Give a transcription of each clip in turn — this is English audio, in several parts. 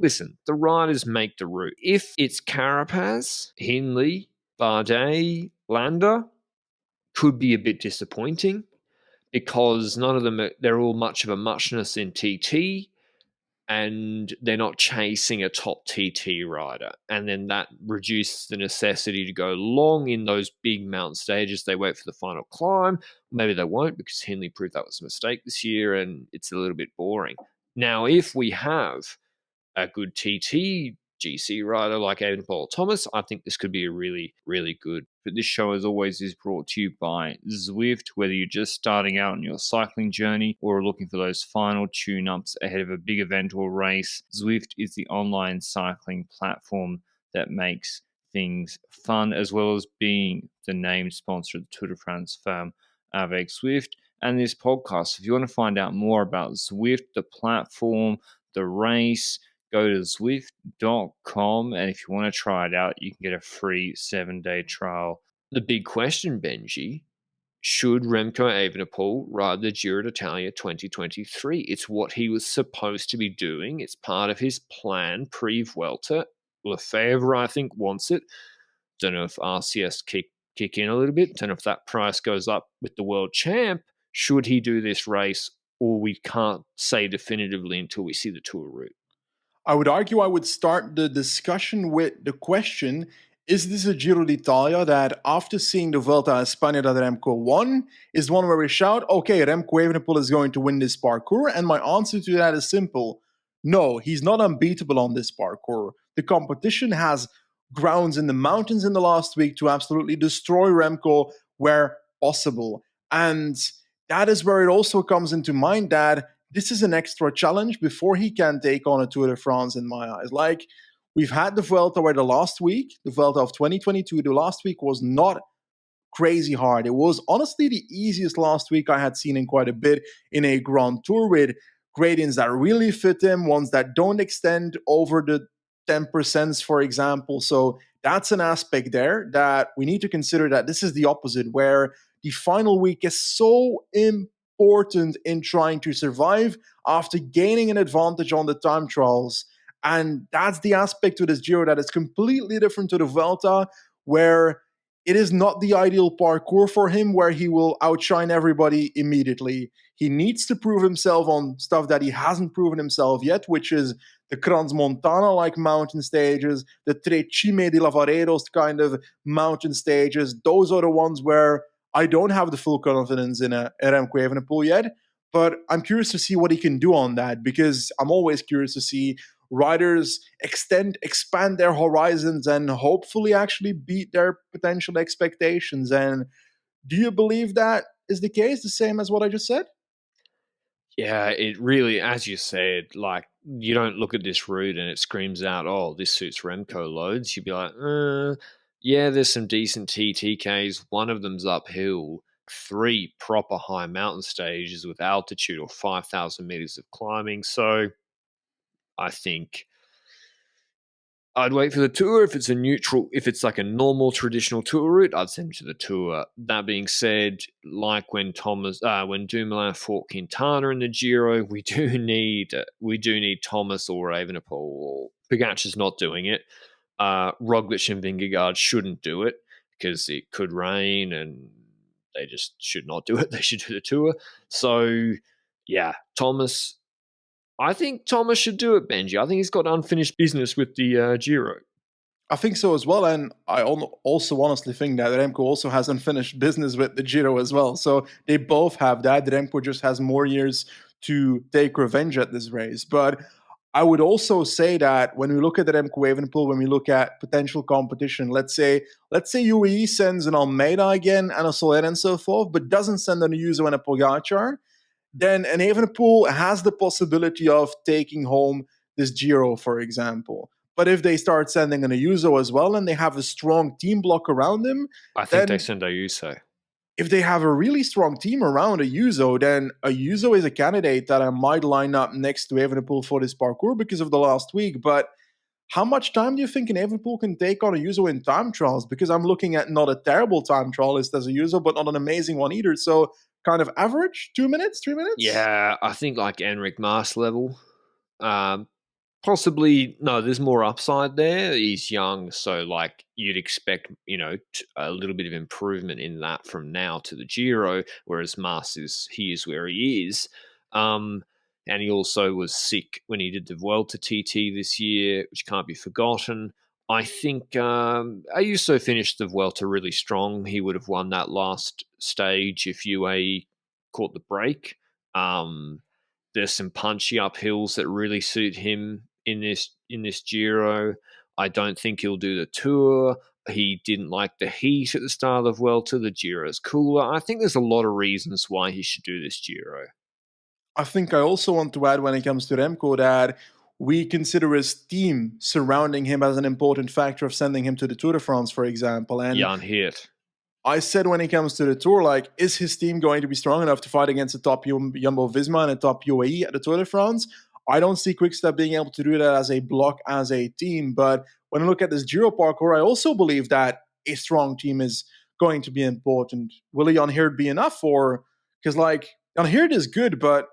listen, the riders make the route. If it's Carapaz, Hindley, Bardet, Landa, could be a bit disappointing because none of them, they're all much of a muchness in TT, and they're not chasing a top TT rider. And then that reduces the necessity to go long in those big mountain stages. They wait for the final climb. Maybe they won't because Hindley proved that was a mistake this year and it's a little bit boring. Now, if we have a good TT GC rider like Evenepoel Thomas, I think this could be a really, really good. But this show, as always, is brought to you by Zwift. Whether you're just starting out on your cycling journey or looking for those final tune-ups ahead of a big event or race, Zwift is the online cycling platform that makes things fun, as well as being the named sponsor of the Tour de France Femme avec Zwift and this podcast. If you want to find out more about Zwift, the platform, the race, go to Zwift.com, and if you want to try it out, you can get a free 7-day trial. The big question, Benji, should Remco Evenepoel ride the Giro d'Italia 2023? It's what he was supposed to be doing. It's part of his plan pre-Vuelta. Lefebvre, I think, wants it. Don't know if RCS kick in a little bit. Don't know if that price goes up with the world champ. Should he do this race, or we can't say definitively until we see the Tour route? I would argue I would start the discussion with the question, is this a Giro d'Italia that, after seeing the Vuelta a España that Remco won, is one where we shout, okay, Remco Evenepoel is going to win this parcours? And my answer to that is simple. No, he's not unbeatable on this parcours. The competition has grounds in the mountains in the last week to absolutely destroy Remco where possible. And that is where it also comes into mind that this is an extra challenge before he can take on a Tour de France in my eyes. Like, we've had the Vuelta where the Vuelta of 2022, the last week was not crazy hard. It was honestly the easiest last week I had seen in quite a bit in a Grand Tour, with gradients that really fit him, ones that don't extend over the 10%, for example. So that's an aspect there that we need to consider, that this is the opposite, where the final week is so important in trying to survive after gaining an advantage on the time trials. And that's the aspect to this Giro that is completely different to the Vuelta, where it is not the ideal parcours for him, where he will outshine everybody immediately. He needs to prove himself on stuff that he hasn't proven himself yet, which is the Crans-Montana-like mountain stages, the Tre Cime di Lavaredos kind of mountain stages. Those are the ones where I don't have the full confidence in a Remco Evenepoel yet, but I'm curious to see what he can do on that, because I'm always curious to see riders expand their horizons and hopefully actually beat their potential expectations. And do you believe that is the case, the same as what I just said? Yeah, it really, as you said, like, you don't look at this route and it screams out, oh, this suits Remco loads. You'd be like, yeah, there's some decent TTKs. One of them's uphill. 3 proper high mountain stages with altitude or 5,000 meters of climbing. So I think I'd wait for the Tour. If it's like a normal traditional Tour route, I'd send him to the Tour. That being said, like when Dumoulin fought Quintana in the Giro, we do need Thomas or Evenepoel. Or Pogacar's not doing it. Roglic and Vingegaard shouldn't do it because it could rain, and they just should not do it. They should do the Tour. So, yeah, Thomas. I think Thomas should do it, Benji. I think he's got unfinished business with the Giro. I think so as well, and I also honestly think that Remco also has unfinished business with the Giro as well. So they both have that. Remco just has more years to take revenge at this race. But I would also say that when we look at the Remco Evenepoel, when we look at potential competition, let's say UAE sends an Almeida again and a Soler and so forth, but doesn't send an Ayuso and a Pogacar, then an Evenepoel has the possibility of taking home this Giro, for example. But if they start sending an Ayuso as well and they have a strong team block around him, I think they send Ayuso. If they have a really strong team around Ayuso, then Ayuso is a candidate that I might line up next to Evenepoel for this parcours because of the last week. But how much time do you think an Evenepoel can take on Ayuso in time trials? Because I'm looking at not a terrible time trialist as Ayuso, but not an amazing one either. So kind of average, 2 minutes, 3 minutes? Yeah, I think like Enric Mas level. Possibly, no, there's more upside there. He's young, so like you'd expect, a little bit of improvement in that from now to the Giro, whereas Mas he is where he is. And he also was sick when he did the Vuelta TT this year, which can't be forgotten. I think Ayuso finished the Vuelta really strong. He would have won that last stage if UAE caught the break. There's some punchy uphills that really suit him in this Giro. I don't think he'll do the Tour. He didn't like the heat at the start of the Vuelta. The Giro's cooler. I think there's a lot of reasons why he should do this Giro. I think I also want to add when it comes to Remco that we consider his team surrounding him as an important factor of sending him to the Tour de France, for example. And Jan Hirt. I said when it comes to the Tour, like, is his team going to be strong enough to fight against the top Jumbo-Visma and the top UAE at the Tour de France? I don't see Quickstep being able to do that as a block, as a team. But when I look at this Giro parkour, I also believe that a strong team is going to be important. Will Jan Hirt be enough for? Because, like, Jan Hirt is good, but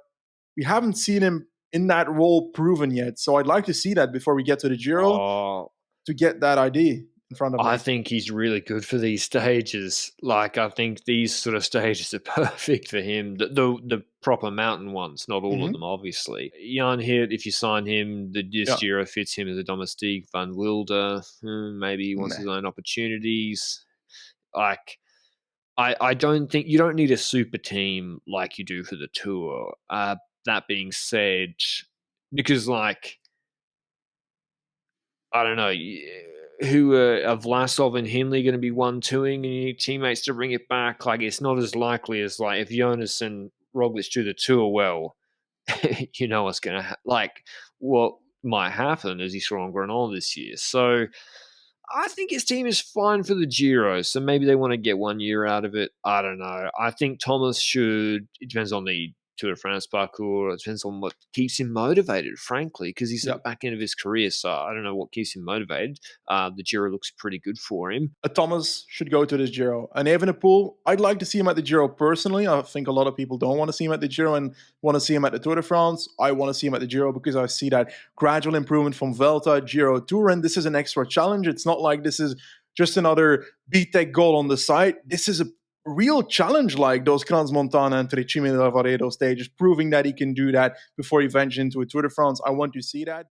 we haven't seen him in that role proven yet. So I'd like to see that before we get to the Giro to get that idea in front of me. I think he's really good for these stages. Like, I think these sort of stages are perfect for him. The proper mountain ones, not all of them, obviously. Jan Hirt, if you sign him, this Giro fits him as a domestique. Van Wilder, maybe he wants his own opportunities. Like, I don't think you don't need a super team like you do for the Tour. That being said, because like, I don't know, who are Vlasov and Hindley going to be one-twoing and you need teammates to bring it back? Like, it's not as likely as like if Jonas and Roglic do the Tour well, what's going to like what might happen as he saw on Grenoble this year. So I think his team is fine for the Giro. So maybe they want to get 1 year out of it. I don't know. I think Thomas should. It depends on the Tour de France parcours. It depends on what keeps him motivated, frankly, because he's at the back end of his career. So I don't know what keeps him motivated. The Giro looks pretty good for him. Thomas should go to this Giro. And Evenepoel, I'd like to see him at the Giro personally. I think a lot of people don't want to see him at the Giro and want to see him at the Tour de France. I want to see him at the Giro because I see that gradual improvement from Vuelta, Giro, Tour, and this is an extra challenge. It's not like this is just another BTEC goal on the side. This is a real challenge like those Crans-Montana and Trecime del Varedo stages, proving that he can do that before he ventures into a Tour de France. I want to see that.